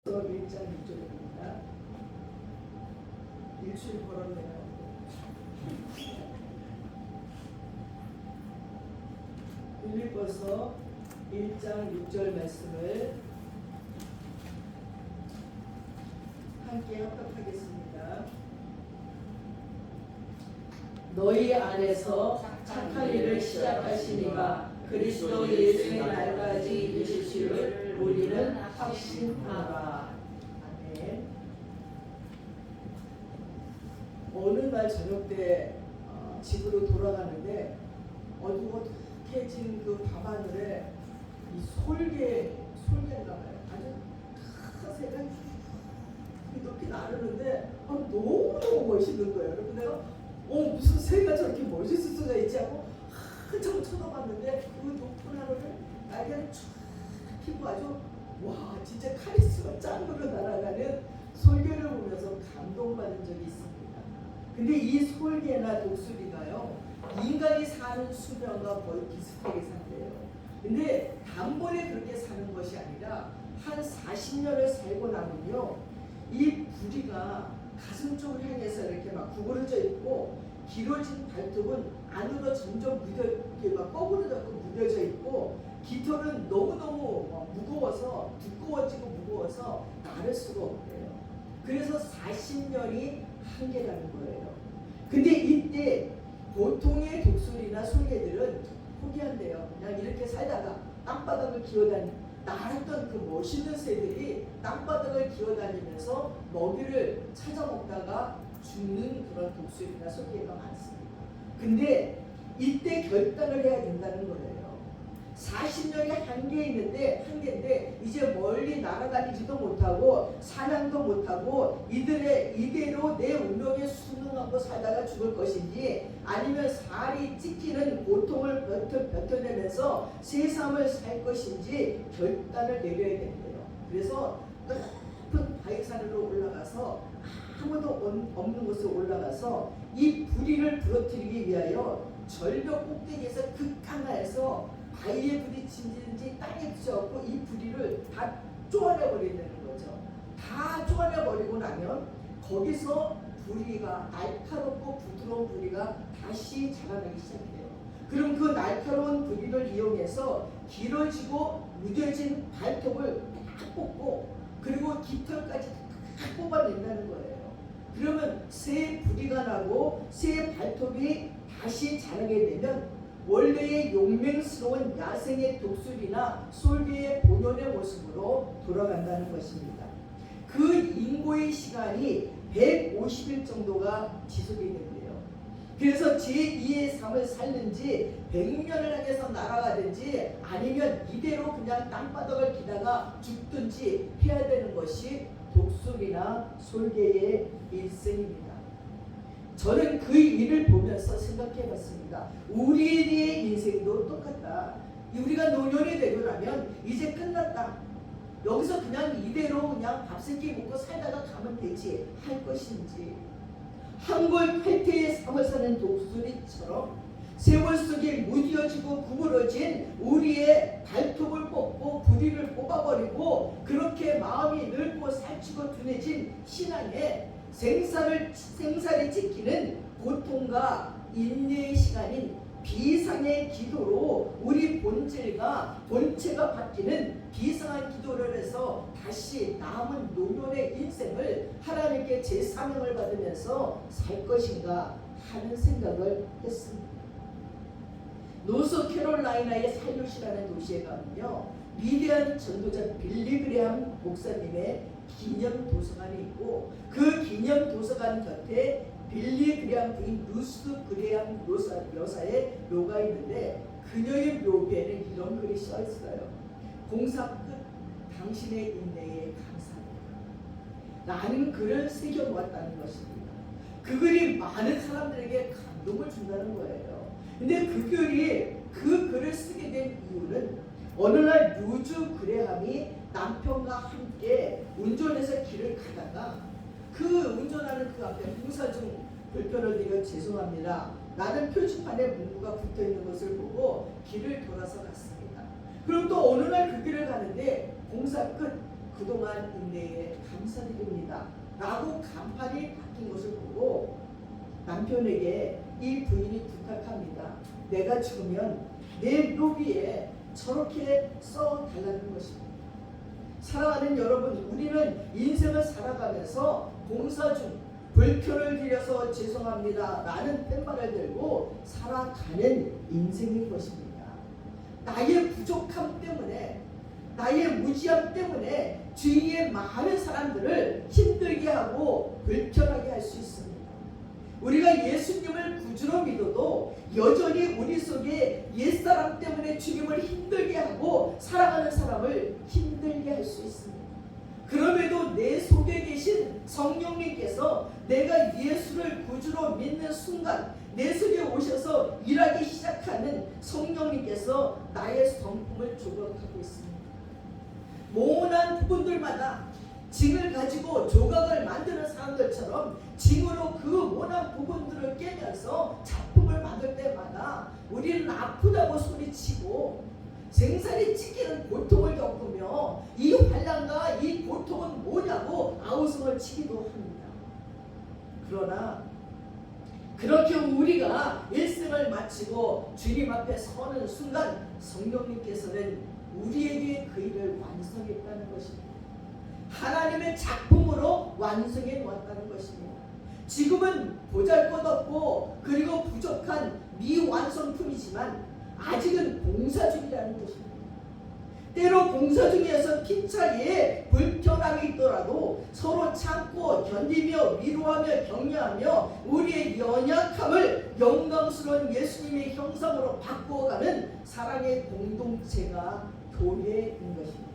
1장 6절입니다. 일주일 걸었네요. 빌립보서 1장 6절 말씀을 함께 합독하겠습니다. 너희 안에서 착한 일을 시작하시니가 그리스도 예수의 날까지 이르실 우리는 확신하라. 아멘. 어느 날 저녁 때 집으로 돌아가는데 어둑어둑해진 그 밤하늘에 이 솔개인가 봐요. 아주 큰 새가 높이 나르는데 너무너무 멋있는 거예요. 그래서 내가 무슨 새가 저렇게 멋있을 수가 있지 하고 한참 쳐다봤는데 그 높은 하늘을 날개를 쫙 펴고 아주 와 진짜 카리스마 짱으로 날아가는 솔개를 보면서 감동받은 적이 있습니다. 근데 이 솔개나 독수리가요 인간이 사는 수명과 거의 비슷하게 산대요. 근데 단번에 그렇게 사는 것이 아니라 한 40년을 살고 나면요 이 부리가 가슴 쪽을 향해서 이렇게 막 구부러져 있고 길어진 발톱은 안으로 점점 막 꺼부러져서 무뎌져 있고 깃털은 너무너무 무거워서 두꺼워지고 무거워서 나를 수가 없대요. 그래서 40년이 한계라는 거예요. 근데 이때 보통의 독수리나 솔개들은 포기한대요. 그냥 이렇게 살다가 땅바닥을 날았던 그 멋있는 새들이 땅바닥을 기어다니면서 먹이를 찾아 먹다가 죽는 그런 독수리나 솔개가 많습니다. 근데 이때 결단을 해야 된다는 거예요. 40년이 한계인데 이제 멀리 날아다니지도 못하고 사냥도 못하고 이대로 내 운명에 순응하고 살다가 죽을 것인지 아니면 살이 찢기는 고통을 뱉어내면서 세상을 살 것인지 결단을 내려야 된대요. 그래서 높은 바위산으로 올라가서 아무도 없는 곳에 올라가서 이 부리를 부러뜨리기 위하여 절벽 꼭대기에서 극강하에서 바위에 부딪힌지 땅에 부딪혀갖고 이 부리를 다 쪼아내버린다는 거죠. 다 쪼아내버리고 나면 거기서 부리가 날카롭고 부드러운 부리가 다시 자라나기 시작해요. 그럼 그 날카로운 부리를 이용해서 길어지고 무뎌진 발톱을 딱 뽑고 그리고 깃털까지 딱 뽑아낸다는 거예요. 그러면 새 부리가 나고 새 발톱이 다시 자라게 되면 원래의 용맹스러운 야생의 독수리나 솔개의 본연의 모습으로 돌아간다는 것입니다. 그 인고의 시간이 150일 정도가 지속이 된대요. 그래서 제2의 삶을 살는지 100년을 향해서 날아가든지 아니면 이대로 그냥 땅바닥을 기다가 죽든지 해야 되는 것이 독수리나 솔개의 일생입니다. 저는 그 일을 보면서 생각해 봤습니다. 우리의 인생도 똑같다. 우리가 노년이 되고 나면 이제 끝났다. 여기서 그냥 이대로 그냥 밥 세 끼 먹고 살다가 가면 되지 할 것인지 한골 팔태의 삶을 사는 독수리처럼 세월 속에 무뎌지고 구부러진 우리의 발톱을 뽑고 부리를 뽑아버리고 그렇게 마음이 늙고 살찌고 둔해진 신앙에 생사를 지키는 고통과 인내의 시간인 비상의 기도로 우리 본체가 바뀌는 비상한 기도를 해서 다시 남은 노년의 인생을 하나님께 제 사명을 받으면서 살 것인가 하는 생각을 했습니다. 노스캐롤라이나의 살루시라는 도시에 가면요 위대한 전도자 빌리 그레함 목사님의 기념 도서관이 있고 그 기념 도서관 곁에 빌리 그레함 부인 루스 그레함 여사의 묘가 있는데 그녀의 묘비에는 이런 글이 써 있어요. 공사 끝 당신의 인내에 감사합니다. 라는 글을 새겨놓았다는 것입니다. 그 글이 많은 사람들에게 감동을 준다는 거예요. 근데 그 글을 쓰게 된 이유는 어느 날 루즈 그레함이 남편과 함께 운전해서 길을 가다가 그 운전하는 그 앞에 공사 중 불편을 드려 죄송합니다. 라는 표지판에 문구가 붙어있는 것을 보고 길을 돌아서 갔습니다. 그럼 또 어느 날 그 길을 가는데 공사 끝 그동안 인내에 감사드립니다 라고 간판이 바뀐 것을 보고 남편에게 이 부인이 부탁합니다. 내가 죽으면 내 묘비에 저렇게 써달라는 것입니다. 사랑하는 여러분, 우리는 인생을 살아가면서 봉사 중 불편을 드려서 죄송합니다 라는 팻말을 들고 살아가는 인생인 것입니다. 나의 부족함 때문에, 나의 무지함 때문에 주위의 많은 사람들을 힘들게 하고 불편하게 할 수 있습니다. 우리가 예수님을 구주로 믿어도 여전히 우리 속에 옛사람 때문에 주님을 힘들게 하고 살아가는 사람을 힘들게 할 수 있습니다. 그럼에도 내 속에 계신 성령님께서 내가 예수를 구주로 믿는 순간 내 속에 오셔서 일하기 시작하는 성령님께서 나의 성품을 조각하고 있습니다. 모난 부분들마다 징을 가지고 조각을 만드는 사람들처럼 징으로 그 모난 부분들을 깨면서 작품을 만들 때마다 우리는 아프다고 소리치고 생살이 찢기는 고통을 겪으며 이 환난과 이 고통은 뭐냐고 아우성을 치기도 합니다. 그러나 그렇게 우리가 일생을 마치고 주님 앞에 서는 순간 성령님께서는 우리에게 그 일을 완성했다는 것입니다. 하나님의 작품으로 완성해 놓았다는 것입니다. 지금은 보잘것없고 그리고 부족한 미완성품이지만 아직은 봉사 중이라는 것입니다. 때로 봉사 중에서 핀차에 불편함이 있더라도 서로 참고 견디며 위로하며 격려하며 우리의 연약함을 영광스러운 예수님의 형상으로 바꾸어가는 사랑의 공동체가 교회인 것입니다.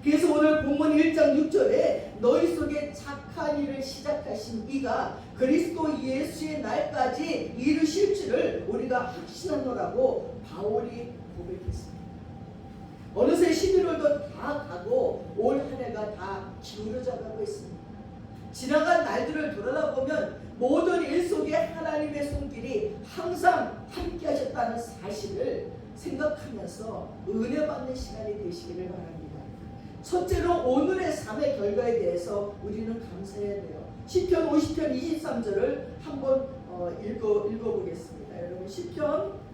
그래서 오늘 본문 1장 6절에 너희 속에 착한 일을 시작하신 이가 그리스도 예수의 날까지 이루실 줄을 우리가 확신하노라고 바울이 고백했습니다. 어느새 11월도 다 가고 올 한 해가 다 기울어져 가고 있습니다. 지나간 날들을 돌아보면 모든 일 속에 하나님의 손길이 항상 함께 하셨다는 사실을 생각하면서 은혜 받는 시간이 되시기를 바랍니다. 첫째로 오늘의 삶의 결과에 대해서 우리는 감사해야 돼요. 시편 50편 23절을 한번 읽어보겠습니다. 여러분 시편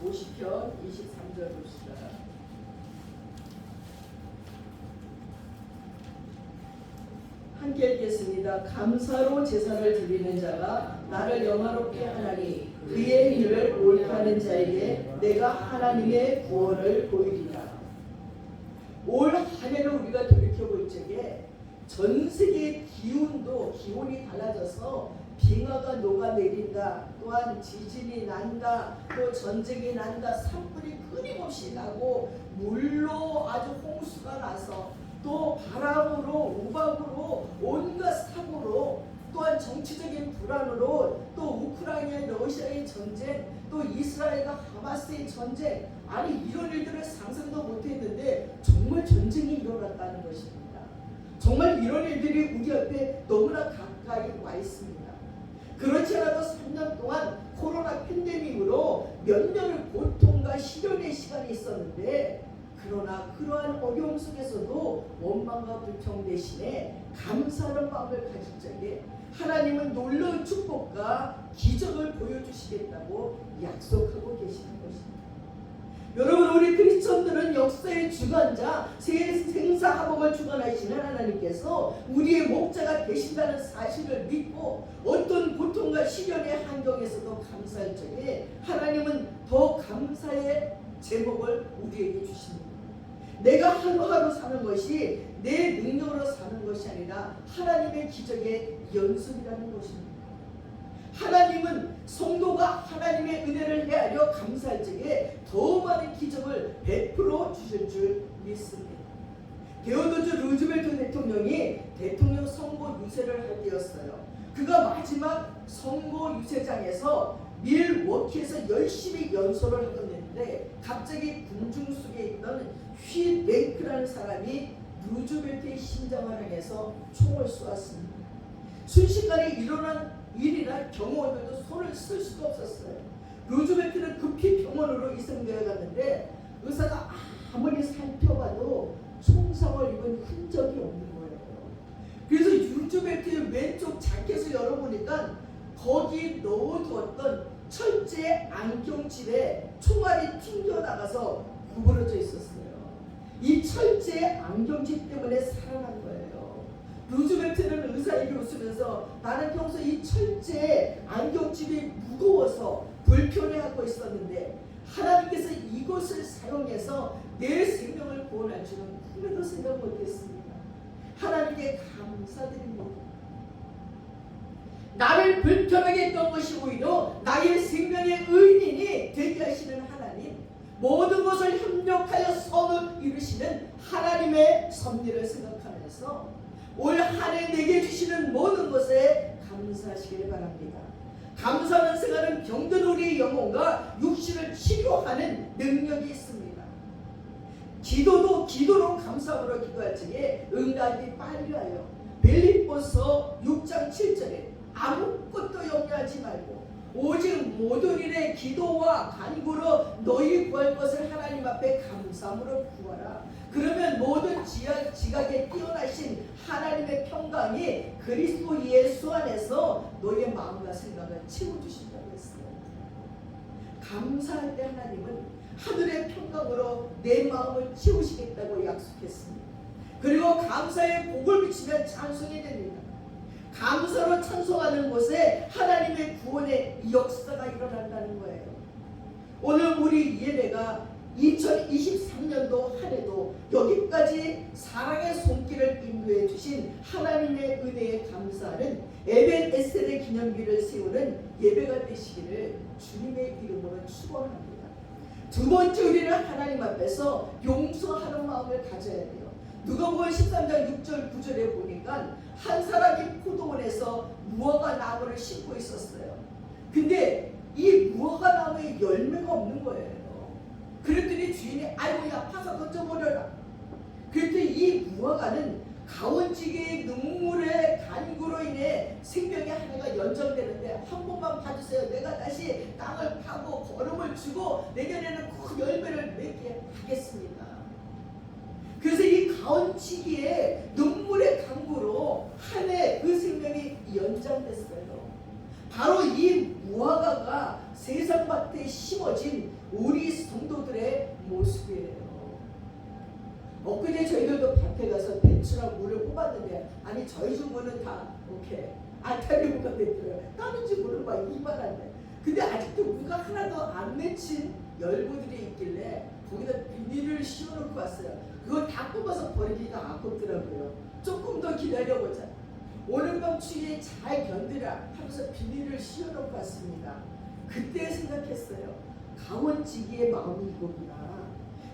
50편 23절 봅시다. 함께 읽겠습니다. 감사로 제사를 드리는 자가 나를 영화롭게 하나니 그의 일을 옳게 하는 자에게 내가 하나님의 구원을 보이리라. 올 한 해를 우리가 돌이켜볼 적에 전 세계의 기온이 달라져서 빙하가 녹아내린다, 또한 지진이 난다, 또 전쟁이 난다, 산불이 끊임없이 나고 물로 아주 홍수가 나서 또 바람으로 우박으로 온갖 사고로 또한 정치적인 불안으로 또 우크라이나 러시아의 전쟁 또 이스라엘과 하마스의 전쟁 아니 이런 일들을 상상도 못했는데 정말 전쟁이 일어났다는 것입니다. 정말 이런 일들이 우리 앞에 너무나 가까이 와 있습니다. 그렇지 않아도 3년 동안 코로나 팬데믹으로 몇 년을 고통과 시련의 시간이 있었는데 그러나 그러한 어려움 속에서도 원망과 불평 대신에 감사하는 마음을 가질 적에 하나님은 놀라운 축복과 기적을 보여주시겠다고 약속하고 계시는 것입니다. 여러분 우리 크리스천들은 역사의 주관자 생사화복을 주관하시는 하나님께서 우리의 목자가 되신다는 사실을 믿고 어떤 고통과 시련의 환경에서도 감사할 적에 하나님은 더 감사의 제목을 우리에게 주십니다. 내가 하루하루 사는 것이 내 능력으로 사는 것이 아니라 하나님의 기적의 연습이라는 것입니다. 하나님은 성도가 하나님의 은혜를 헤아려 감사할 적에 더 많은 기적을 베풀어 주실 줄 믿습니다. 데오도주 루즈벨트 대통령이 대통령 선거 유세를 할 때였어요. 그가 마지막 선거 유세장에서 밀워키에서 열심히 연설을 하고 있는데 갑자기 군중 속에 있던 휠 랭크라는 사람이 루즈벨트의 심장을 향해서 총을 쏘았습니다. 순식간에 일어난 일이나 경호원들도 손을 쓸 수가 없었어요. 루즈벨트는 급히 병원으로 이송되어 갔는데 의사가 아무리 살펴봐도 총상을 입은 흔적이 없는 거예요. 그래서 루즈벨트의 왼쪽 자켓을 열어보니까 거기 넣어두었던 철제 안경집에 총알이 튕겨나가서 구부러져 있었어요. 이 철제 안경집 때문에 살아난 거예요. 루즈벨트는 의사에게 웃으면서 나는 평소 이 철제 안경집이 무거워서 불편해하고 있었는데 하나님께서 이것을 사용해서 내 생명을 구원할 줄은 꿈에도 생각 못했습니다. 하나님께 감사드립니다. 나를 불편하게 했던 것이 오히려 나의 생명의 의인이 되게 하시는 하나님, 모든 것을 협력하여 선을 이루시는 하나님의 섭리를 생각하면서 올 한 해 내게 주시는 모든 것에 감사하시길 바랍니다. 감사하는 생활은 병든 우리의 영혼과 육신을 치료하는 능력이 있습니다. 기도도 기도로 감사함으로 기도할 적에 응답이 빨리 와요. 빌립보서 6장 7절에 아무것도 염려하지 말고 오직 모든 일에 기도와 간구로 너희 구할 것을 하나님 앞에 감사함으로 구하라. 그러면 모든 지각에 뛰어나신 하나님의 평강이 그리스도 예수 안에서 너희의 마음과 생각을 채워주신다고 했어요. 감사할 때 하나님은 하늘의 평강으로 내 마음을 채우시겠다고 약속했습니다. 그리고 감사의 복을 비치면 찬송이 됩니다. 감사로 찬송하는 곳에 하나님의 구원의 역사가 일어난다는 거예요. 오늘 우리 예배가 2023년도 한 해도 여기까지 사랑의 손길을 인도해 주신 하나님의 은혜에 감사하는 에벤 에셀의 기념비를 세우는 예배가 되시기를 주님의 이름으로 축원합니다. 두 번째, 우리는 하나님 앞에서 용서하는 마음을 가져야 돼요. 누가복음 13장 6절 9절에 보니까 한 사람이 포도원에서 무화과 나무를 심고 있었어요. 근데 이 무화과 나무에 열매가 없는 거예요. 그랬더니 주인이 아이고야 파서 던져버려라. 그랬더니 이 무화과는 가원지기의 눈물의 간구로 인해 생명의 한 해가 연장되는데 한 번만 봐주세요. 내가 다시 땅을 파고 거름을 주고 내년에는 꼭 열매를 맺게 하겠습니다. 그래서 이 가원치기의 눈물의 강구로 한 해 그 생명이 연장됐어요. 바로 이 무화과가 세상밭에 심어진 우리 성도들의 모습이에요. 엊그제 저희들도 밭에 가서 배추랑 물을 뽑았는데 아니 저희 주부는 다 오케이 알타리무가 됐더라고요. 따는지 물을 막 이만한데 근데 아직도 무가 하나도 안 맺힌 열무들이 있길래 거기다 비닐을 씌워놓고 왔어요. 그걸 다 뽑아서 버리기가 아깝더라고요. 조금 더 기다려보자. 오늘 밤 추위에 잘 견디라 하면서 비닐을 씌워놓고 왔습니다. 그때 생각했어요. 강원지기의 마음이 이거구나.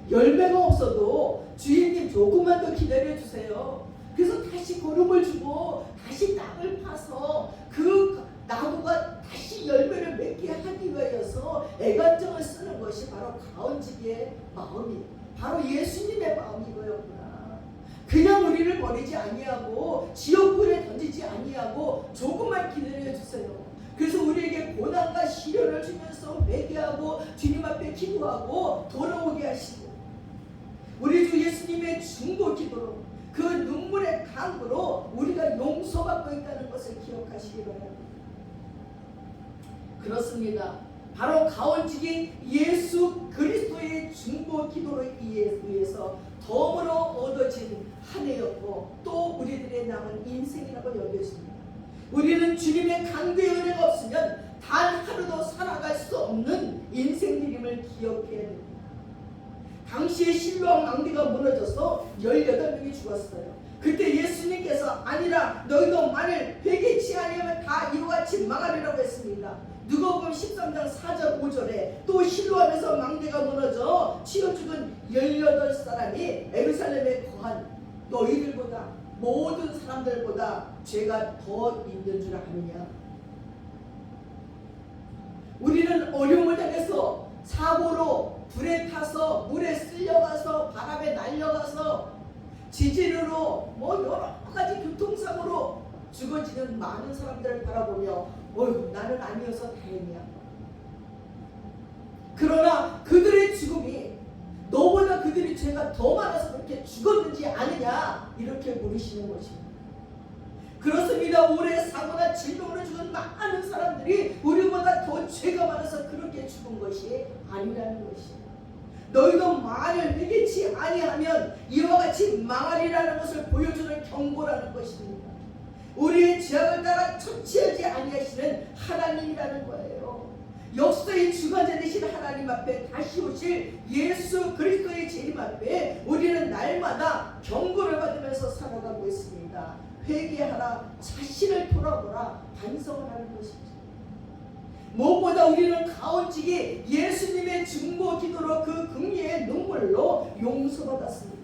열매가 없어도 주인님 조금만 더 기다려주세요. 그래서 다시 거름을 주고 다시 땅을 파서 그 나무가 다시 열매를 맺게 하기 위해서 애간장을 쓰는 것이 바로 가원지기의 마음이 바로 예수님의 마음이 이거였구나. 그냥 우리를 버리지 아니하고 지옥불에 던지지 아니하고 조금만 기다려주세요. 그래서 우리에게 고난과 시련을 주면서 회개하고 주님 앞에 기도하고 돌아오게 하시고 우리 주 예수님의 중보 기도로 그 눈물의 강으로 우리가 용서받고 있다는 것을 기억하시기 바랍니다. 그렇습니다. 바로 가원지기 예수 그리스도의 중보 기도로 의해서 덤으로 얻어진 한 해였고 또 우리들의 남은 인생이라고 여겨집니다. 우리는 주님의 강구의 은혜가 없으면 단 하루도 살아갈 수 없는 인생들임을 기억해야 됩니다. 당시에 실로암 망대가 무너져서 18명이 죽었어요. 그때 예수님께서 아니라 너희도 만일 회개치 아니하면 다 이와 같이 망하리라고 했습니다. 누가복음 13장 4절 5절에 또 실로암에서 망대가 무너져 치어 죽은 18사람이 예루살렘에 거한 너희들보다 모든 사람들보다 죄가 더 있는 줄 아느냐. 우리는 어려움을 당해서 사고로 불에 타서 물에 쓸려가서 바람에 날려가서 지진으로 여러 가지 교통사고로 죽어지는 많은 사람들을 바라보며 어휴 나는 아니어서 다행이야. 그러나 그들의 죽음이 너보다 그들의 죄가 더 많아서 그렇게 죽었는지 아느냐 이렇게 물으시는 것입니다. 그렇습니다. 오래 사고나 질병으로 죽은 많은 사람들이 우리보다 더 죄가 많아서 그렇게 죽은 것이 아니라는 것입니다. 너희도 말을 믿지 아니하면 이와 같이 망하리라는 것을 보여주는 경고라는 것입니다. 우리의 죄악을 따라 처치하지 아니하시는 하나님이라는 거예요. 역사의 주관자 되신 하나님 앞에 다시 오실 예수 그리스도의 재림 앞에 우리는 날마다 경고를 받으면서 살아가고 있습니다. 회개하라, 자신을 돌아보라, 반성을 하는 것이죠. 무엇보다 우리는 가오직이 예수님의 중보 기도로 그 긍휼의 눈물로 용서받았습니다.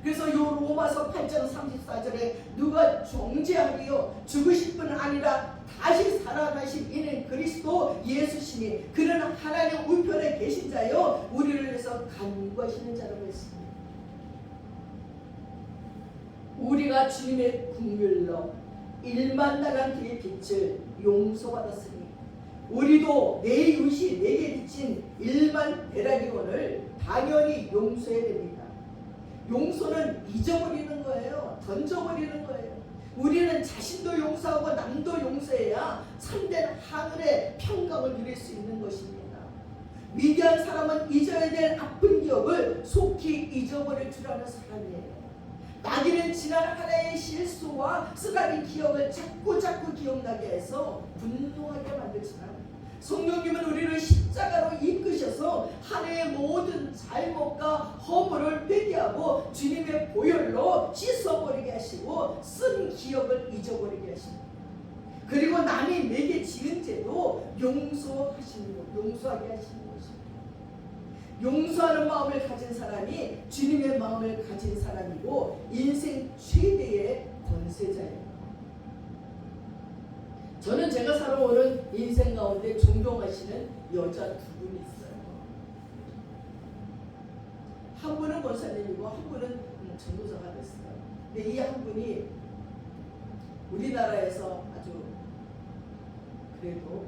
그래서 요 로마서 8장 34절에 누가 정죄하리요 죽으실 뿐 아니라 다시 살아나신 이는 그리스도 예수시니 그는 하나님 우편에 계신 자요 우리를 위해서 간구하시는 자라고 했습니다. 우리가 주님의 긍휼로 1만 나간 길의 빛을 용서받았으니 우리도 내 이웃이 내게 비친 1만 대라기원을 당연히 용서해야 됩니다. 용서는 잊어버리는 거예요. 던져버리는 거예요. 우리는 자신도 용서하고 남도 용서해야 참된 하늘의 평강을 누릴 수 있는 것입니다. 위대한 사람은 잊어야 될 아픈 기억을 속히 잊어버릴 줄 아는 사람이에요. 마귀는 지난 하나의 실수와 쓰라린 기억을 자꾸 기억나게 해서 분노하게 만들지만 성령님은 우리를 십자가로 이끄셔서 한 해의 모든 잘못과 허물을 회개하고 주님의 보혈로 씻어버리게 하시고 쓴 기억을 잊어버리게 하십니다. 그리고 남이 내게 지은 죄도 용서하게 하시는 것입니다. 용서하는 마음을 가진 사람이 주님의 마음을 가진 사람이고 인생 최대의 권세자예요. 저는 제가 살아오는 인생 가운데 존경하시는 여자 두 분이 있어요. 한 분은 권사님이고 한 분은 전도사가 됐어요. 근데 이 한 분이 우리나라에서 아주 그래도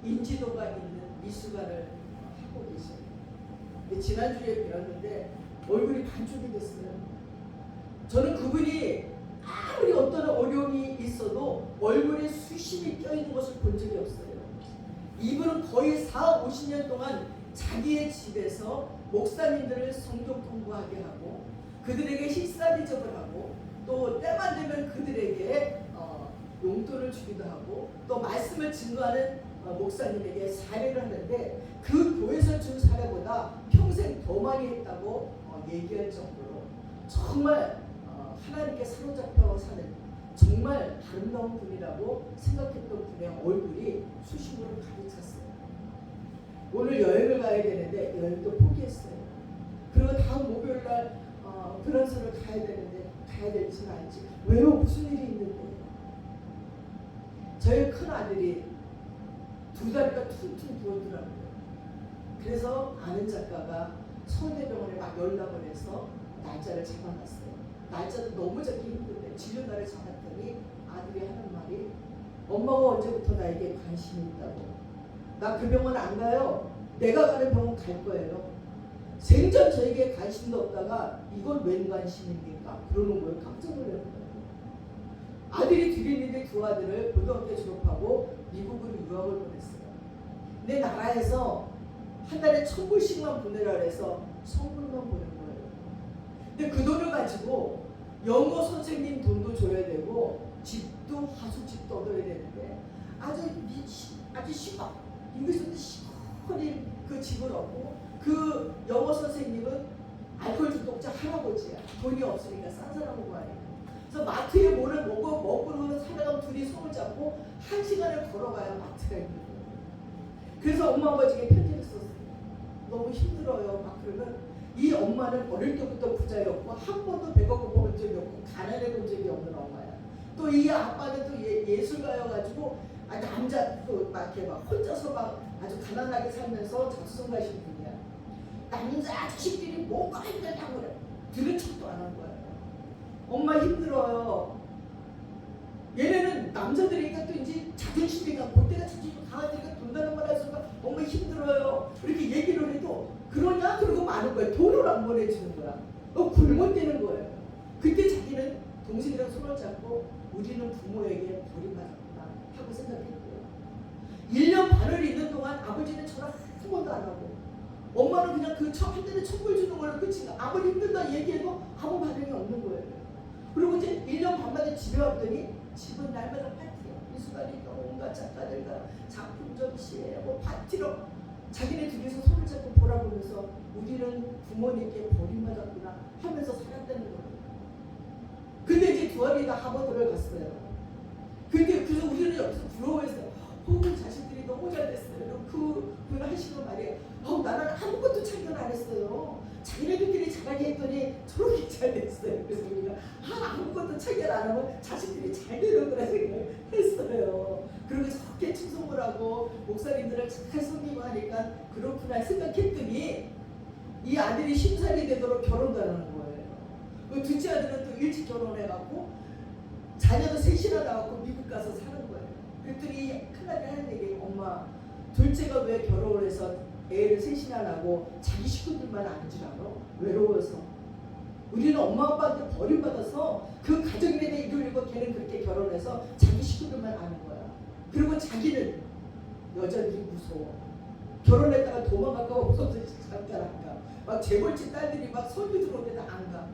인지도가 있는 미술가를 하고 계셔요. 근데 지난주에 뵈었는데 얼굴이 반쪽이 됐어요. 저는 그분이 아무리 어떤 어려움이 있어도 얼굴에 수심이 껴있는 것을 본 적이 없어요. 이분은 거의 40-50년 동안 자기의 집에서 목사님들을 성경 공부하게 하고 그들에게 식사 대접을 하고 또 때만 되면 그들에게 용돈을 주기도 하고 또 말씀을 증거하는 목사님에게 사례를 하는데 그 교회에서 준 사례보다 평생 더 많이 했다고 얘기할 정도로 정말 하나님께 사로잡혀 사는 정말 아름다운 분이라고 생각했던 분의 얼굴이 수심으로 가득 찼어요. 오늘 여행을 가야 되는데 여행도 포기했어요. 그리고 다음 목요일날 프랑스를 가야 되는데 가야 될지 말지 왜요? 무슨 일이 있는데 저희 큰 아들이 2다리가 퉁퉁 부었더라고요. 그래서 아는 작가가 서울대병원에 막 연락을 해서 날짜를 잡아놨어요. 날짜도 너무 잡기 힘든데 진료날을 잡았더니 아들이 하는 말이 엄마가 언제부터 나에게 관심이 있다고. 나 그 병원 안 가요. 내가 가는 병원 갈 거예요. 생전 저에게 관심도 없다가 이건 웬 관심입니까? 그러는 거예요. 깜짝 놀라는 거예요. 아들이 둘이 있는데 두 아들을 고등학교 졸업하고 미국으로 유학을 보냈어요. 내 나라에서 한 달에 1,000불씩만 보내라 그래서 1,000불만 보낸 거예요. 근데 그 돈을 가지고 영어 선생님 돈도 줘야 되고 집도 하숙집도 얻어야 되는데 아주 시방 인근에서도 시원히 그 집을 얻고 그 영어 선생님은 알코올 중독자 할아버지야. 돈이 없으니까 싼 사람을 구하니까. 그래서 마트에 뭐를 먹고 살아가면 둘이 손을 잡고 1시간을 걸어가야 마트가 있는 거예요. 그래서 엄마 아버지에게 편지를 썼어요. 너무 힘들어요. 막 그러면 이 엄마는 어릴 때부터 부자였고 한 번도 배가 고파본 적이 없고 가난해 본 적이 없는 엄마야. 또 이 아빠는 또 예술가여가지고 남자 또 막 이렇게 막 혼자서 막 아주 가난하게 살면서 작성가신 분이야. 남자 자식들이 뭐가 힘들다고 그래. 들은 척도 안 한 거야. 엄마 힘들어요. 얘네는 남자들이니까 또 이제 자존심이 강고 그때가 자존심 강한 애가 돈 본다는 말 해서 엄마 힘들어요. 이렇게 얘기를 해도 그러냐? 그러고 마는 거야. 돈을 안 보내주는 거야. 굶어 뛰는 거예요. 그때 자기는 동생이랑 손을 잡고 우리는 부모에게 버림받았구나 하고 생각했고요. 1년 반을 있는 동안 아버지는 전화 한 번도 안 하고 엄마는 그냥 그 한 달에 천불 주는 걸로 끝이 나. 아무리 힘들다 얘기해도 아무 반응이 없는 거예요. 그리고 이제 1년 반 만에 집에 왔더니 집은 날마다 파티야. 미술관이니까 온갖 작가들과 작품 전시회 뭐 파티로 자기네 둘이서 손을 잡고 보라보면서 우리는 부모님께 버림받았구나 하면서 살았다는 거예요. 근데 이제 두 아이가 하버드를 갔어요. 근데 그래서 우리는 여기서 부러워했어요. 자식들이 너무 잘 됐어요. 그분 하시는 말이 나는 아무것도 참견 안 했어요. 자기네들끼리 잘하게 했더니 저렇게 잘 됐어요. 그래서 우리가 아무것도 참견 안 하면 자식들이 잘 되는 거라 생각을 했어요. 그리고 저렇게 충성을 하고 목사님들을 잘 섬기고 하니까 그렇구나 생각했더니 이 아들이 10살이 되도록 결혼도 안 하는 거예요. 둘째 아들은 또 일찍 결혼해갖고 자녀도 셋이나 낳았고 미국 가서 사는 거예요. 그랬더니 큰아들이 하는 얘기예요. 엄마, 둘째가 왜 결혼을 해서 애를 셋이나 낳고 자기 식구들만 아는 줄 알아? 외로워서. 우리는 엄마 아빠한테 버림받아서 그 가정에 대해 이루려고 걔는 그렇게 결혼해서 자기 식구들만 아는 거야. 그리고 자기는 여전히 무서워. 결혼했다가 도망갈까 봐 무서워서 잠깐 안 가. 막 재벌집 딸들이 막 설교 들어오는데 안 가.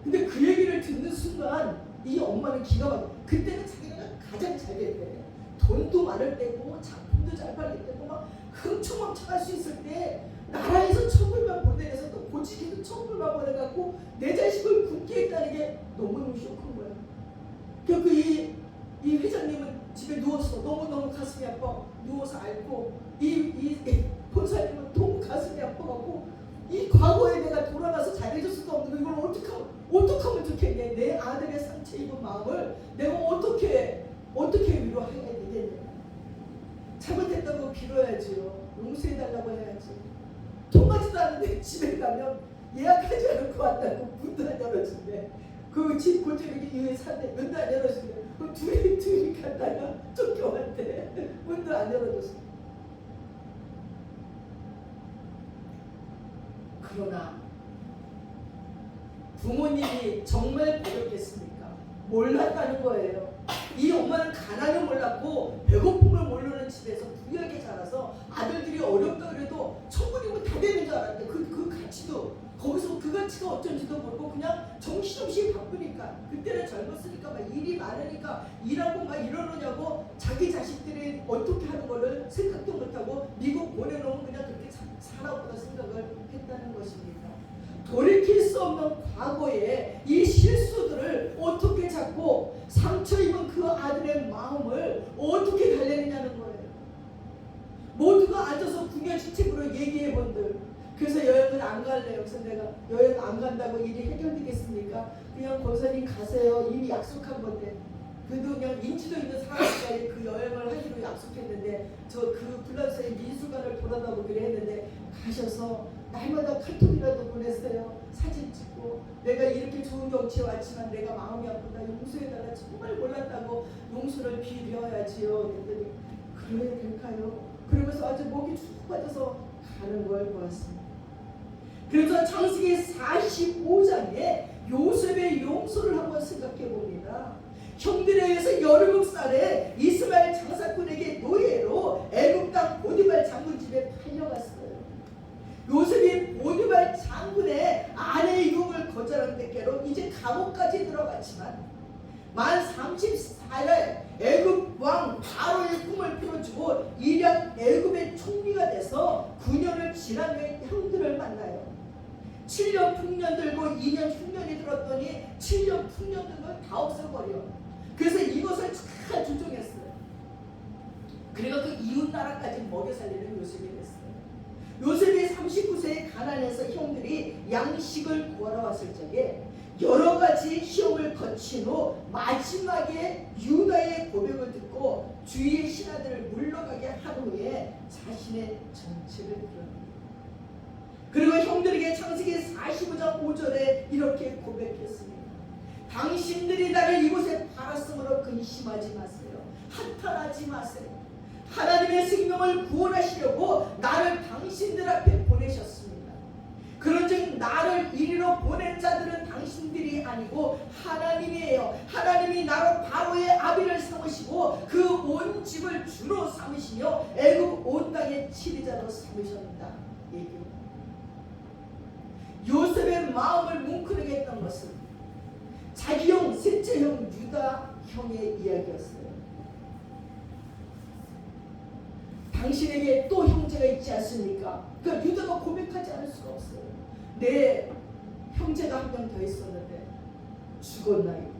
근데 그 얘기를 듣는 순간 이 엄마는 기가 막혀. 그때는 자기가 가장 잘 됐대. 돈도 많을 때고 작품도 잘 팔릴 때고 막 흥청망청할 수 있을 때 나라에서 천불만 보내서 또 고치기도 천불만 보내갖고 내 자식을 굶게 했다는 게 너무너무 쇼크인 거야. 그래서 이 회장님은 집에 누워서 너무너무 가슴이 아파 누워서 앓고 이 본사님은 너무 가슴이 아파갖고 이 과거에 내가 돌아가서 잘해줄 수도 없는 이걸 어떻게 하면 좋겠냐. 내 아들의 상처 입은 마음을 내가 어떻게 위로해야 되겠냐. 잘못했다고 빌어야지요. 용서해달라고 해야지. 통하지도 않은데 집에 가면 예약하지 않고 왔다고 문도 안 열어준대. 그 집 골짜기 위에 산대 문도 안 열어준대. 그 둘이 갔다가 쫓겨왔대. 문도 안 열어줬어. 그러나 부모님이 정말 배고팠습니까? 몰랐다는 거예요. 이 엄마는 가난을 몰랐고 배고픔을 모르는 집에서 부유하게 자라서 아들들이 어렵다 그래도 천국이면 다 되는 줄 알았대. 그 가치도 거기서 그 가치가 어쩐지도 모르고 그냥 정신없이 바쁘니까 그때는 젊었으니까 막 일이 많으니까 일하고 막 이러느냐고 자기 자식들이 어떻게 하는 거를 생각도 못하고 미국 보내놓으면 그냥 그렇게 살아보다 생각을 했다는 것입니다. 돌이킬 수 없는 과거의 이 실수들을 어떻게 잡고 상처 입은 그 아들의 마음을 어떻게 달래느냐는 거예요. 모두가 앉아서 궁여지책으로 얘기해본들 그래서 여행을 안 갈래요. 그래서 내가 여행 안 간다고 일이 해결되겠습니까? 그냥 권사님 가세요. 이미 약속한 건데 그래도 그냥 인지도 있는 사람들까지 그 여행을 하기로 약속했는데 저 그 플란스의 미술관을 돌아다보기로 했는데 가셔서 날마다 카톡이라도 보냈어요. 사진 찍고 내가 이렇게 좋은 경치에 왔지만 내가 마음이 아프다. 용서해달라. 정말 몰랐다고 용서를 빌어야지요. 그랬더니 그래야 될까요? 그러면서 아주 목이 쭉 빠져서 가는 걸 보았습니다. 그래서 창세기 45장에 요셉의 용서를 한번 생각해 봅니다. 형들에 의해서 17살에 이스마엘 장사꾼에게 노예로 애굽 땅 보디발 장군 집에 팔려갔어요. 요셉이 보디발 장군의 아내의 유혹을 거절한 대께로 이제 감옥까지 들어갔지만 만 34살 애굽 왕 바로의 꿈을 풀어주고 일약 애굽의 총리가 돼서 9년을 지난 후에 형들을 만나요. 7년 풍년 들고 2년 흉년이 들었더니 7년 풍년 들고 다 없애버려. 그래서 이것을 잘 조종했어요. 그리고 그 이웃 나라까지 먹여 살리는 요셉이 됐어요. 요셉이 39세에 가난해서 형들이 양식을 구하러 왔을 적에 여러 가지 시험을 거친 후 마지막에 유다의 고백을 듣고 주위의 신하들을 물러가게 한 후에 자신의 정체를 드러냅니다. 그리고 형들에게 창세기 45장 5절에 이렇게 고백했습니다. 당신들이 나를 이곳에 팔았으므로 근심하지 마세요. 한탄하지 마세요. 하나님의 생명을 구원하시려고 나를 당신들 앞에 보내셨습니다. 그런즉 나를 이리로 보낸 자들은 당신들이 아니고 하나님이에요. 하나님이 나로 바로의 아비를 삼으시고 그 온 집을 주로 삼으시며 애굽 온 땅의 치리자로 삼으셨다. 얘기합니다. 요셉의 마음을 뭉클하게 했던 것은 자기 형, 셋째 형 유다 형의 이야기였어요. 당신에게 또 형제가 있지 않습니까? 그러니까 유다가 고백하지 않을 수가 없어요. 내 형제가 한 명 더 있었는데 죽었나요?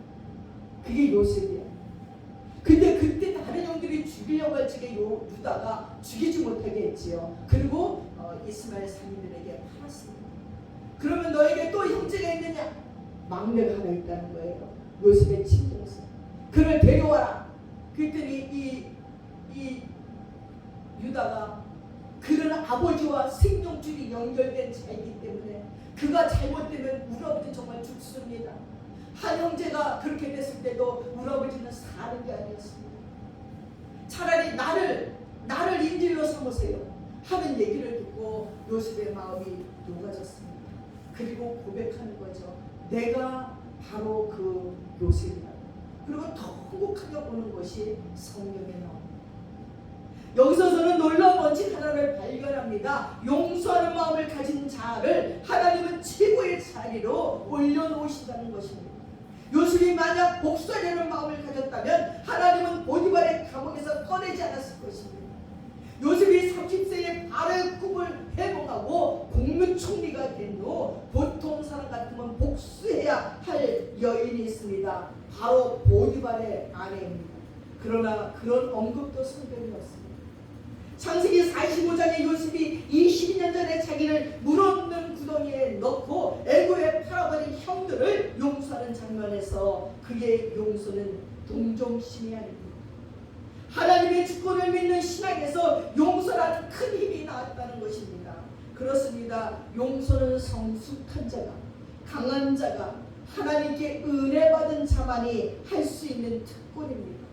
그게 요셉이야. 근데 그때 다른 형들이 죽이려고 할 적에 유다가 죽이지 못하게 했지요. 그리고 이스마엘 상인들에게 팔았습니다. 그러면 너에게 또 형제가 있느냐? 막내가 하나 있다는 거예요. 요셉의 친동생. 그를 데려와라. 그랬더니 이 유다가 그는 아버지와 생명줄이 연결된 자이기 때문에 그가 잘못되면 우리 아버지는 정말 죽습니다. 한 형제가 그렇게 됐을 때도 우리 아버지는 사는 게 아니었습니다. 차라리 나를 인질로 삼으세요 하는 얘기를 듣고 요셉의 마음이 녹아졌습니다. 그리고 고백하는 거죠. 내가 바로 그 요셉이다. 그리고 더 행복하게 보는 것이 성경에 나옵니다. 여기서 저는 놀라운 원칙 하나를 발견합니다. 용서하는 마음을 가진 자를 하나님은 최고의 자리로 올려놓으신다는 것입니다. 요셉이 만약 복수하려는 마음을 가졌다면 하나님은 보디발의 감옥에서 꺼내지 않았을 것입니다. 요셉이 30세에 바로의 꿈을 회복하고 국무총리가 된 후 보통 사람 같으면 복수해야 할 여인이 있습니다. 바로 보디발의 아내입니다. 그러나 그런 언급도 성경에 없습니다. 창세기 45장에 요셉이 22년 전에 자기를 물없는 구덩이에 넣고 애굽에 팔아버린 형들을 용서하는 장면에서 그의 용서는 동정심이 아닙니다. 하나님의 주권을 믿는 신앙에서 용서라는 큰 힘이 나왔다는 것입니다. 그렇습니다. 용서는 성숙한 자가, 강한 자가, 하나님께 은혜 받은 자만이 할 수 있는 특권입니다.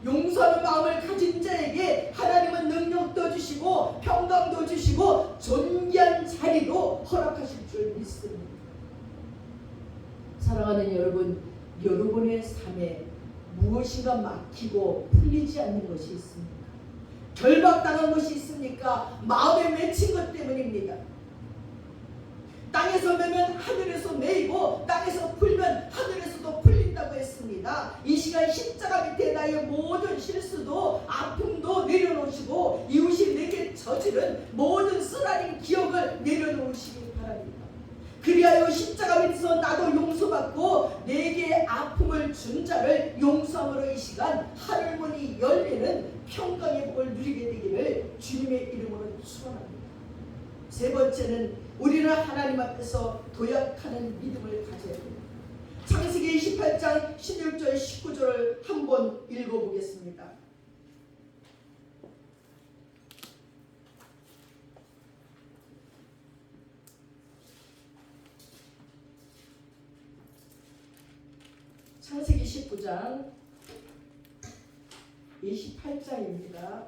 용서하는 마음을 가진 자에게 하나님은 능력도 주시고 평강도 주시고 존귀한 자리도 허락하실 줄 믿습니다. 사랑하는 여러분, 여러분의 삶에 무엇인가 막히고 풀리지 않는 것이 있습니까? 결박당한 것이 있습니까? 마음에 맺힌 것 때문입니다. 땅에서 매면 하늘에서 매이고 땅에서 풀면 하늘에서도 풀린다고 했습니다. 이 시간 십자가 밑에 나의 모든 실수도 아픔도 내려놓으시고 이웃이 내게 저지른 모든 쓰라린 기억을 내려놓으시기 바랍니다. 그리하여 십자가 밑에서 나도 용서받고 내게 아픔을 준 자를 용서함으로 이 시간 하늘문이 열리는 평강의 복을 누리게 되기를 주님의 이름으로 축원합니다. 세 번째는 우리는 하나님 앞에서 도약하는 믿음을 가져야 됩니다. 창세기 28장 16절 19절을 한번 읽어보겠습니다. 창세기 19장 28장입니다.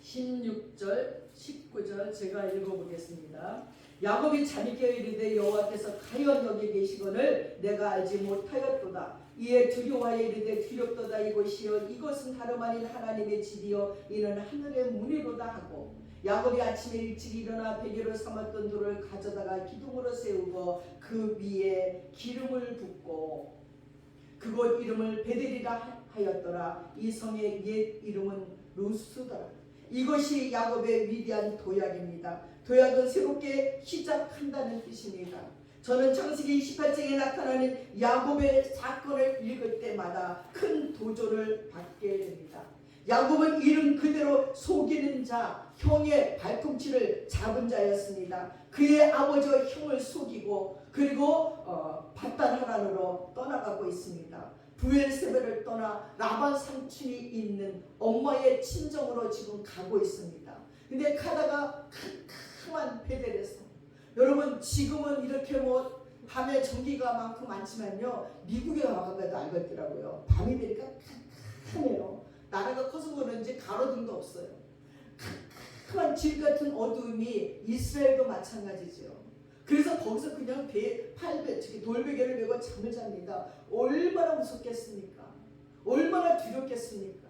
16절, 19절 제가 읽어보겠습니다. 야곱이 잠이 깨어 이르되 여호와께서 가연 여기 계시거늘 내가 알지 못하였도다. 이에 두려워하여 이르되 두렵도다. 이곳이여 이것은 다름 아닌 하나님의 집이여 이는 하늘의 문이로다 하고 야곱이 아침에 일찍 일어나 베개로 삼았던 돌을 가져다가 기둥으로 세우고 그 위에 기름을 붓고 그곳 이름을 베델이라 하였더라. 이 성의 옛 이름은 루스더라. 이것이 야곱의 위대한 도약입니다. 도약은 새롭게 시작한다는 뜻입니다. 저는 창세기 28장에 나타나는 야곱의 사건을 읽을 때마다 큰 도전을 받게 됩니다. 야곱은 이름 그대로 속이는 자, 형의 발꿈치를 잡은 자였습니다. 그의 아버지와 형을 속이고 그리고 바단 하란으로 떠나가고 있습니다. 부엘세바를 떠나 라반 삼촌이 있는 엄마의 친정으로 지금 가고 있습니다. 근데 가다가 캄캄한 베델에서 여러분 지금은 이렇게 밤에 전기가 많지만요, 미국에 와가봐도 알겠더라고요. 밤이 되니까 캄캄해요. 나라가 커서 그런지 가로등도 없어요. 캄캄한 질 같은 어두움이 이스라엘도 마찬가지죠. 그래서 거기서 그냥 돌베개를 메고 잠을 잡니다. 얼마나 무섭겠습니까? 얼마나 두렵겠습니까?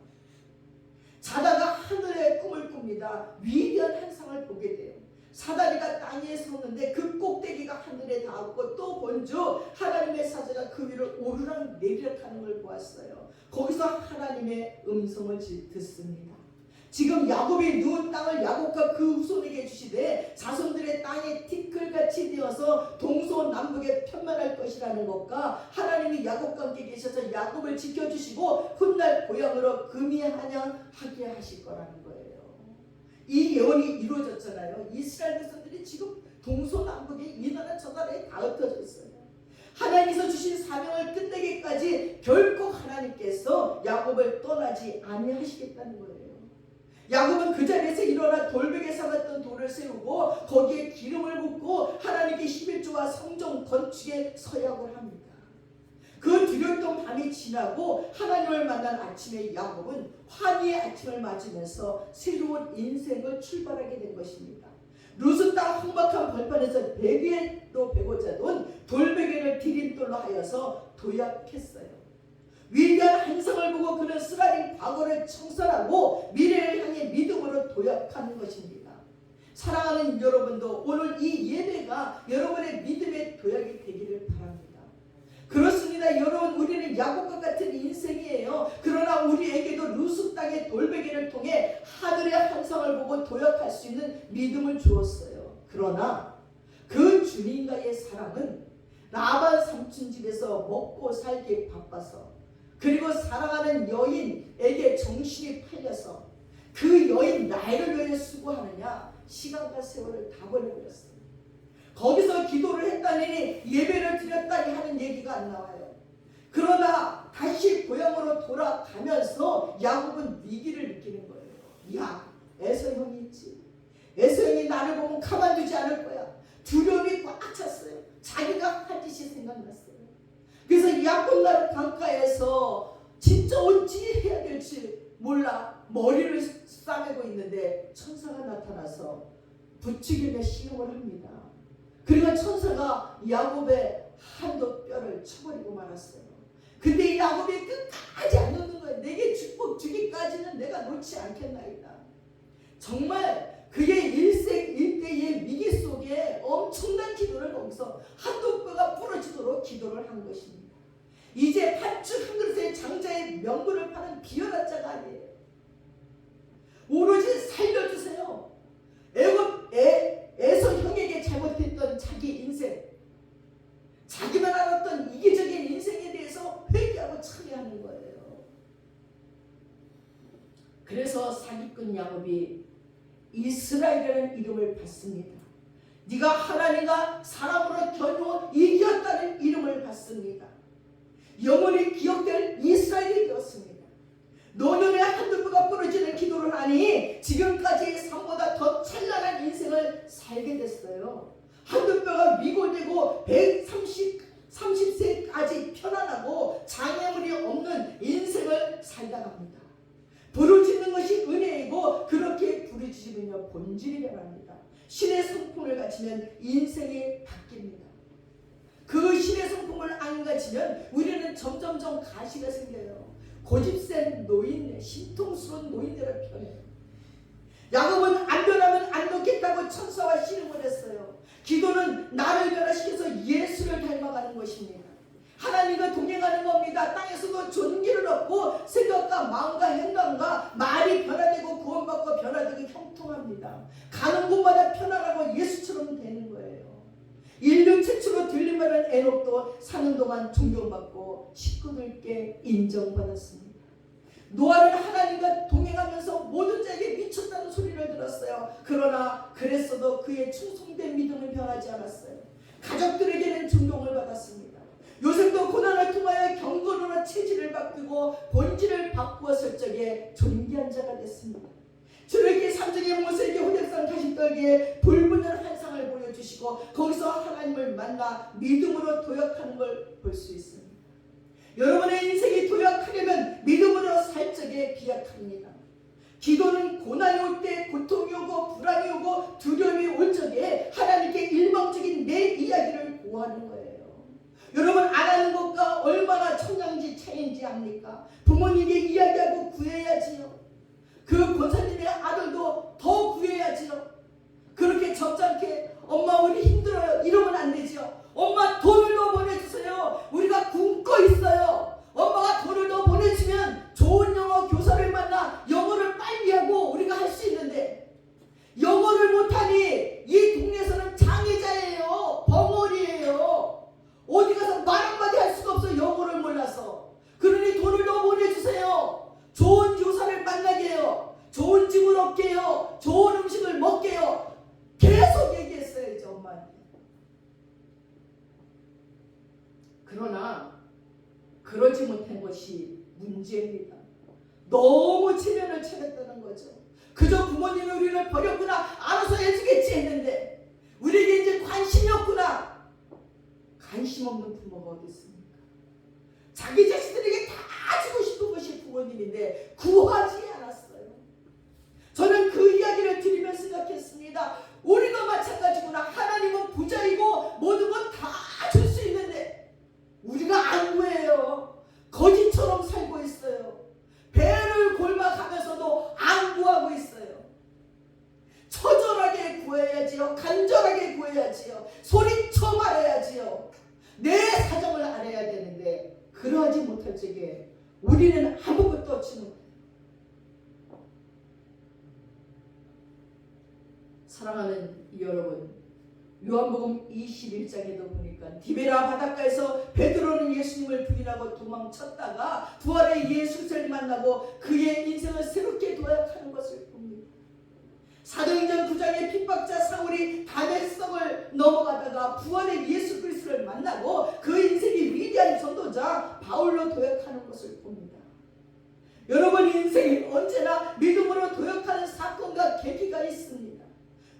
자다가 하늘의 꿈을 꿉니다. 위대한 환상을 보게 돼요. 사다리가 땅 위에 섰는데 그 꼭대기가 하늘에 닿았고 또 본주 하나님의 사자가 그 위를 오르락 내리락 하는 걸 보았어요. 거기서 하나님의 음성을 듣습니다. 지금 야곱이 누운 땅을 야곱과 그 후손에게 주시되 자손들의 땅에 티끌같이 되어서 동서남북에 편만할 것이라는 것과 하나님이 야곱과 함께 계셔서 야곱을 지켜주시고 훗날 고향으로 금이 한양하게 하실 거라는 거예요. 이 예언이 이루어졌잖아요. 이스라엘 백성들이 지금 동서남북에 이 나라 저 나라에 다 흩어져 있어요. 하나님께서 주신 사명을 끝내기까지 결코 하나님께서 야곱을 떠나지 아니하시겠다는 거예요. 야곱은 그 자리에서 일어나 돌베개 삼았던 돌을 세우고 거기에 기름을 붓고 하나님께 11조와 성전 건축에 서약을 합니다. 그 두렵던 밤이 지나고 하나님을 만난 아침에 야곱은 환희의 아침을 맞으면서 새로운 인생을 출발하게 된 것입니다. 루스 땅 험악한 벌판에서 베개로 베고자 돈 돌베개를 디딤돌로 하여서 도약했어요. 위대한 환상을 보고 그는 쓰라린 과거를 청산하고 미래를 향해 믿음으로 도약하는 것입니다. 사랑하는 여러분도 오늘 이 예배가 여러분의 믿음의 도약이 되기를 바랍니다. 그렇습니다. 여러분, 우리는 야곱과 같은 인생이에요. 그러나 우리에게도 루스 땅의 돌베개를 통해 하늘의 환상을 보고 도약할 수 있는 믿음을 주었어요. 그러나 그 주님과의 사랑은 라반 삼촌 집에서 먹고 살기 바빠서, 그리고 사랑하는 여인에게 정신이 팔려서 그 여인 나이를 위해 수고하느냐 시간과 세월을 다 버려버렸어요. 거기서 기도를 했다니 예배를 드렸다니 하는 얘기가 안 나와요. 그러나 다시 고향으로 돌아가면서 야곱은 위기를 느끼는 거예요. 야, 에서 형이 있지. 에서 형이 나를 보면 가만두지 않을 거야. 두려움이 꽉 찼어요. 자기가 한 짓이 생각났어요. 그래서 야곱나루 강가에서 진짜 어찌 해야 될지 몰라 머리를 싸매고 있는데 천사가 나타나서 부추기며 시험을 합니다. 그리고 천사가 야곱의 한도 뼈를 쳐버리고 말았어요. 근데 이 야곱이 끝까지 안 놓는 거예요. 내게 축복 주기까지는 내가 놓지 않겠나이다. 정말 그의 일생일대의 위기 속에 엄청난 기도를 거기서 한도 뼈가 부러지도록 기도를 한 것입니다. 이제 팥죽 한 그릇에 장자의 명분을 파는 비열한 자가 아니에요. 오로지 살려주세요. 에서 형에게 잘못했던 자기 인생, 자기만 알았던 이기적인 인생에 대해서 회개하고 참여하는 거예요. 그래서 사기꾼 야곱이 이스라엘이라는 이름을 받습니다. 네가 하나님과 사람으로 겨누어 이겼다는 이름을 받습니다. 영원히 기억될 이스라엘이 되었습니다. 노년에 한두 뼈가 부러지는 기도를 하니 지금까지의 삶보다 더 찬란한 인생을 살게 됐어요. 한두 뼈가 위골되고 130세까지 편안하고 장애물이 없는 인생을 살다 갑니다. 부르짖는 것이 은혜이고 그렇게 부르짖으면 본질이 변합니다. 신의 성품을 갖추면 인생이 바뀝니다. 그 신의 성품을 안 가지면 우리는 점점점 가시가 생겨요. 고집센 노인, 신통스러운 노인대로 변해요. 야곱은 안 변하면 안 놓겠다고 천사와 씨름을 했어요. 기도는 나를 변화시켜서 예수를 닮아가는 것입니다. 하나님과 동행하는 겁니다. 땅에서도 존귀를 얻고 생각과 마음과 행동과 말이 변화되고 구원받고 변화되고 형통합니다. 가는 곳마다 편안하고 예수처럼 되는 거예요. 인류 최초로 들림받은 에녹도 사는 동안 존경받고 식구들께 인정받았습니다. 노아는 하나님과 동행하면서 모든 자에게 미쳤다는 소리를 들었어요. 그러나 그랬어도 그의 충성된 믿음은 변하지 않았어요. 가족들에게는 존경을 받았습니다. 요셉도 고난을 통하여 경건으로 체질을 바꾸고 본질을 바꾸었을 적에 존귀한 자가 됐습니다. 저에게 삼적의 모세에게 호적상 가시 떨기에 불붙는 환상을 보여주시고 보내주시고 거기서 하나님을 만나 믿음으로 도약하는 걸 볼 수 있습니다. 여러분의 인생이 도약하려면 믿음으로 살 적에 비약합니다. 기도는 고난이 올 때, 고통이 오고 불안이 오고 두려움이 올 적에 하나님께 일방적인 내 이야기를 고하는 거예요. 여러분 안 하는 것과 얼마나 천양지 차이인지 압니까? 부모님에게 이야기하고 구해야지요. 그 권사님의 아들도 더 구해야지요. 그렇게 점잖게 엄마 우리 힘들어요 이러면 안 되죠. 엄마 돈을 더 보내주세요. 우리가 굶고 있어요. 엄마가 돈을 더 보내주면 좋은 영어 교사를 만나 영어를 빨리 하고 우리가 할 수 있는데 영어를 못하니 이 동네에서는 장애자예요. 벙어리예요. 어디 가서 말 한마디 할 수가 없어. 영어를 몰라서. 그러니 돈을 더 보내주세요. 좋은 교사를 만나게 해요. 좋은 집을 얻게 해요. 좋은 음식을 먹게 해요. 계속 얘기했어야죠. 엄마한테. 그러나 그러지 못한 것이 문제입니다. 너무 체면을 차렸다는 거죠. 그저 부모님이 우리를 버렸구나 알아서 해주겠지 했는데 우리에게 이제 관심이 없구나. 관심 없는 부모가 어디 있습니까? 자기 자식들에게 다 주고 싶은 것이 부모님인데 구하지 않았어요. 저는 그 이야기를 들으며 생각했습니다. 우리도 마찬가지구나. 하나님은 부자이고 모든 건 다 줄 수 있는데 우리가 안 구해요. 거지처럼 살고 있어요. 배를 골마가면서도 안 구하고 있어요. 처절하게 구해야지요. 간절하게 구해야지요. 소리쳐 말해야지요. 내 사정을 알아야 되는데 그러하지 못할 적에 우리는 아무것도 얻지 못해요. 사랑하는 여러분, 요한복음 21장에도 보니까 디베라 바닷가에서 베드로는 예수님을 부인하고 도망쳤다가 부활의 예수를 만나고 그의 인생을 새롭게 도약하는 것을 봅니다. 사도행전 9장의 핍박자 사울이 다메섹을 넘어가다가 부활의 예수 그리스도를 만나고 그 인생이 위대한 전도자 바울로 도약하는 것을 봅니다. 여러분 인생이 언제나 믿음으로 도약하는 사건과 계기가 있습니다.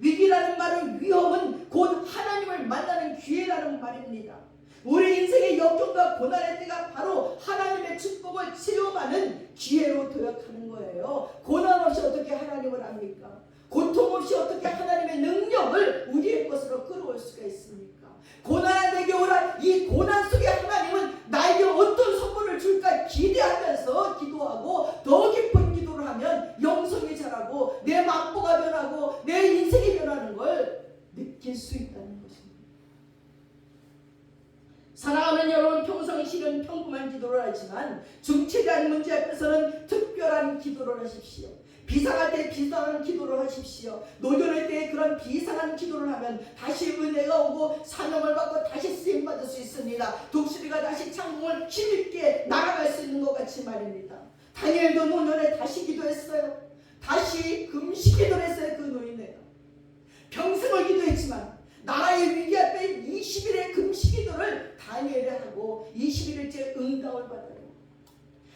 위기라는 말은 위험은 곧 하나님을 만나는 기회라는 말입니다. 우리 인생의 역경과 고난의 때가 바로 하나님의 축복을 체험하는 기회로 도약하는 거예요. 고난 없이 어떻게 하나님을 압니까? 고통 없이 어떻게 하나님의 능력을 우리의 것으로 끌어올 수가 있습니까? 고난 내게 오라. 이 고난 속에 하나님은 나에게 어떤 선물을 줄까 기대하면서 기도하고 더 깊은 기도를 하면 영성이 자라고 내 만보가 변하고 내 인생이 변하는 걸 느낄 수 있다는 것입니다. 사랑하는 여러분, 평상시는 평범한 기도를 하지만 중체대한 문제 앞에서는 특별한 기도를 하십시오. 비상할 때 비상한 기도를 하십시오. 노년할 때 그런 비상한 기도를 하면 다시 은혜가 오고 사명을 받고 다시 쓰임받을 수 있습니다. 독수리가 다시 창공을 힘있게 날아갈 수 있는 것 같이 말입니다. 다니엘도 노년에 다시 기도했어요. 다시 금식 기도를 했어요. 그 노인네가 평생을 기도했지만 나라의 위기 앞에 20일의 금식 기도를 다니엘이 하고 21일째 응답을 받아요.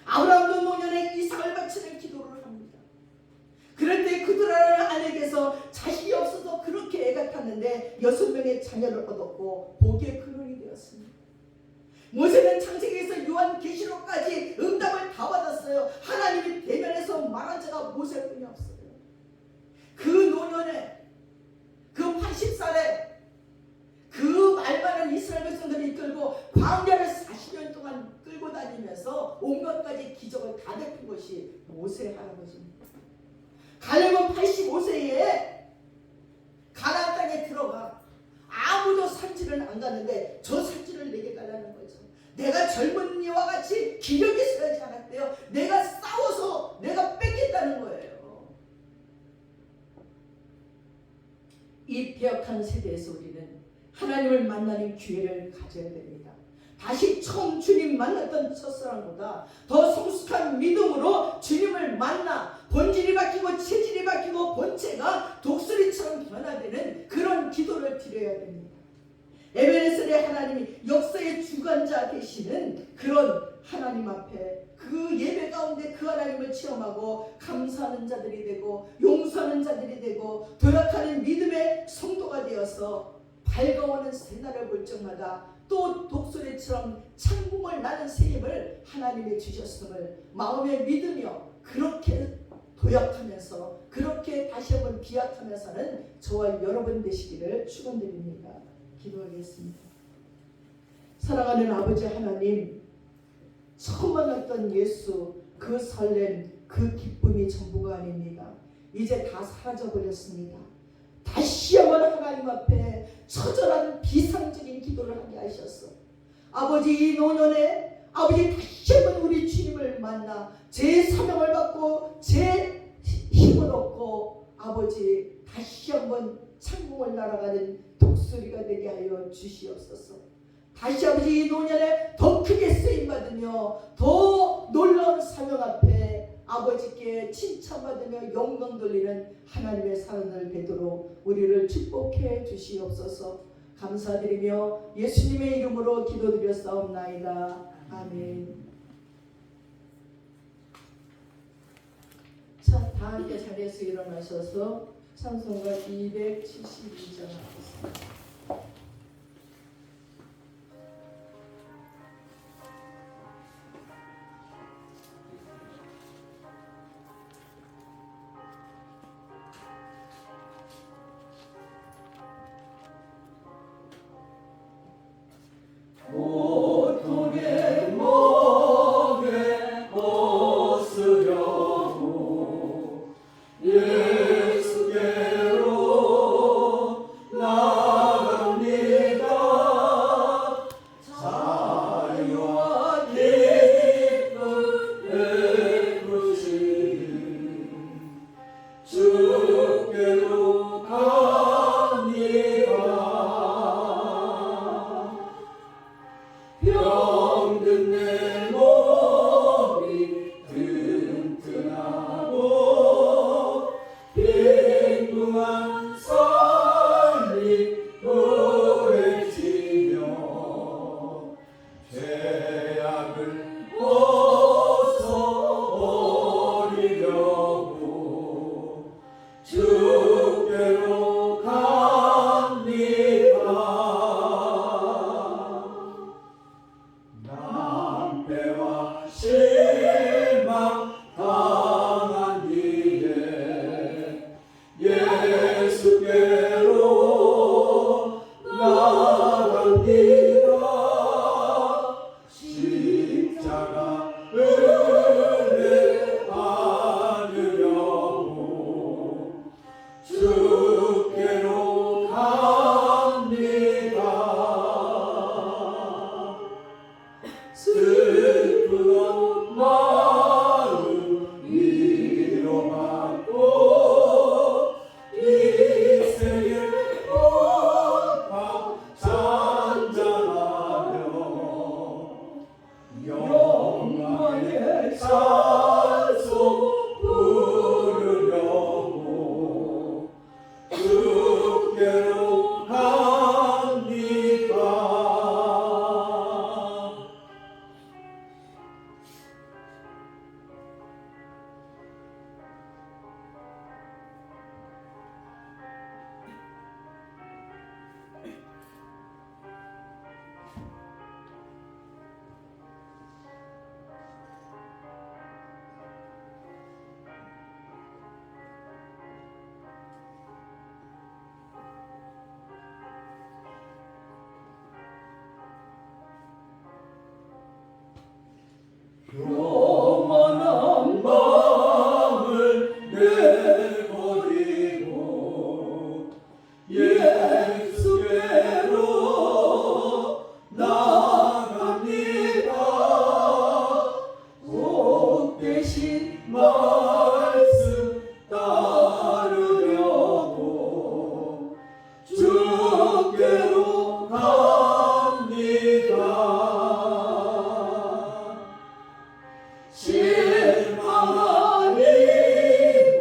아브라함도 노년에 이삭을 바치는 기도를 합니다. 그럴 때 그들아라는 아내에게서 자식이 없어서 그렇게 애가 탔는데 6명의 자녀를 얻었고 복의 근원이 되었습니다. 모세는 창세기에서 요한계시록까지 응답을 다 받았어요. 하나님이 대면해서 말한 자가 모세뿐이 없어요. 그 노년에 그 80살에 그 말 많은 이스라엘 백성들을 이끌고 광야를 40년 동안 끌고 다니면서 온갖 가지 기적을 다 베푼 것이 모세 할아버지입니다. 갈렙은 85세에 가나안 땅에 들어가 아무도 산지를 안 가는데 저 산지를 내게 달라는 거죠. 내가 젊은 이와 같이 기력이 서야지 않았대요. 내가 싸워서 내가 뺏겠다는 거예요. 이 배역한 세대에서 우리는 하나님을 만나는 기회를 가져야 됩니다. 다시 처음 주님 만났던 첫사랑보다 더 성숙한 믿음으로 주님을 만나 본질이 바뀌고 체질이 바뀌고 본체가 독수리처럼 변화되는 그런 기도를 드려야 됩니다. 에베네셀의 하나님이 역사의 주관자 되시는 그런 하나님 앞에 그 예배 가운데 그 하나님을 체험하고 감사하는 자들이 되고 용서하는 자들이 되고 도약하는 믿음의 성도가 되어서 밝아오는 새날을 볼 적마다 또 독수리처럼 창궁을 나는 새임을 하나님이 주셨음을 마음에 믿으며 그렇게 도약하면서 그렇게 다시 한번 비약하면서는 저와 여러분 되시기를 축원드립니다. 기도하겠습니다. 사랑하는 아버지 하나님, 처음 만났던 예수, 그 설렘, 그 기쁨이 전부가 아닙니다. 이제 다 사라져버렸습니다. 다시 한번 하나님 앞에 처절한 비상적인 기도를 하게 하셨어. 아버지, 이 노년에 아버지 다시 한번 우리 주님을 만나 제 사명을 받고 제 힘을 얻고 아버지 다시 한번 창궁을 날아가는 독수리가 되게 하여 주시옵소서. 다시 아버지 이 노년에 더 크게 쓰임받으며 더 놀라운 사명 앞에 아버지께 칭찬받으며 영광 돌리는 하나님의 사랑을 뵙도록 우리를 축복해 주시옵소서. 감사드리며 예수님의 이름으로 기도드렸사옵나이다. 아멘. 자, 다 함께 자리에서 일어나셔서 찬송가 272장 하겠습니다. 고통의 멍에 벗으려고 예수께로 나갑니다. 자유와 기쁨 베푸신 주께로 갑니다. 병든 내 몸이 튼튼하고 빈궁한 삶이 오래지며 죄악을 벗어버리려고 주께로 갑니다. 낭패와 실망 당한 뒤에 예수께로 나갑니다. 십자가를 받으려고 주께로 갑니다. 슬픈 마음 위로받고 이생의 고파 잔잔하며 영광의 찬송 부르려고 주께로 갑니다. 교만한 마음을 내버리고 예수께로 나갑니다. 복되신 말씀 따르려고 주께로 갑니다. 실망 아니고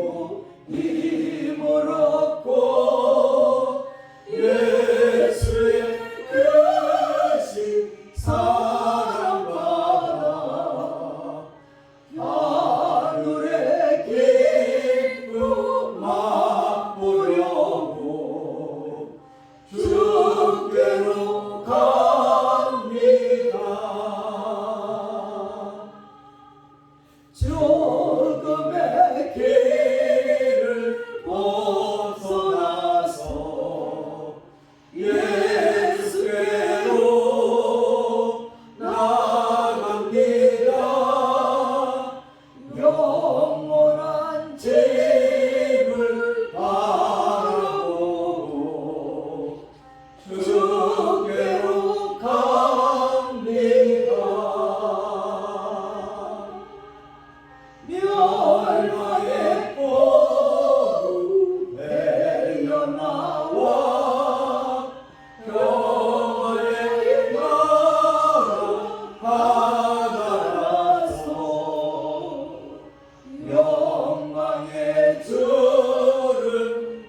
힘을 얻고 예수의 크신 사랑받아 하늘의 기쁨 맛보려고 주 죽음의 길을 벗어나서 예수께로 나갑니다. 영원한 집을 바라보고 주께로 갑니다. 멸망의 폭우 내려나와 평화의 나라 바다라서 영광의 주를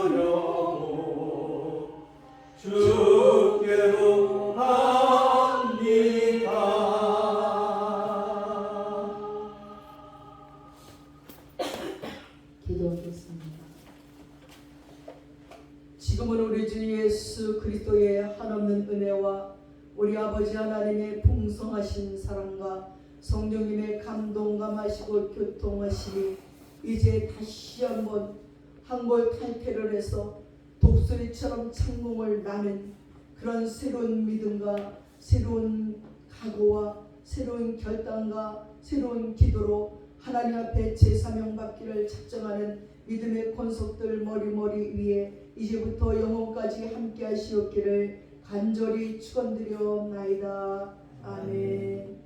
배우려고 주께로 갑니다. 기도하겠습니다. 지금은 우리 주 예수 그리스도의 한없는 은혜와 우리 아버지 하나님의 풍성하신 사랑과 성령님의 감동감하시고 교통하심이 이제 다시 한번 한골 탈퇴를 해서 독수리처럼 창공을 나는 그런 새로운 믿음과 새로운 각오와 새로운 결단과 새로운 기도로 하나님 앞에 제사명 받기를 작정하는 믿음의 권속들 머리머리 위에 이제부터 영혼까지 함께 하시옵기를 간절히 축원드려옵나이다. 아멘.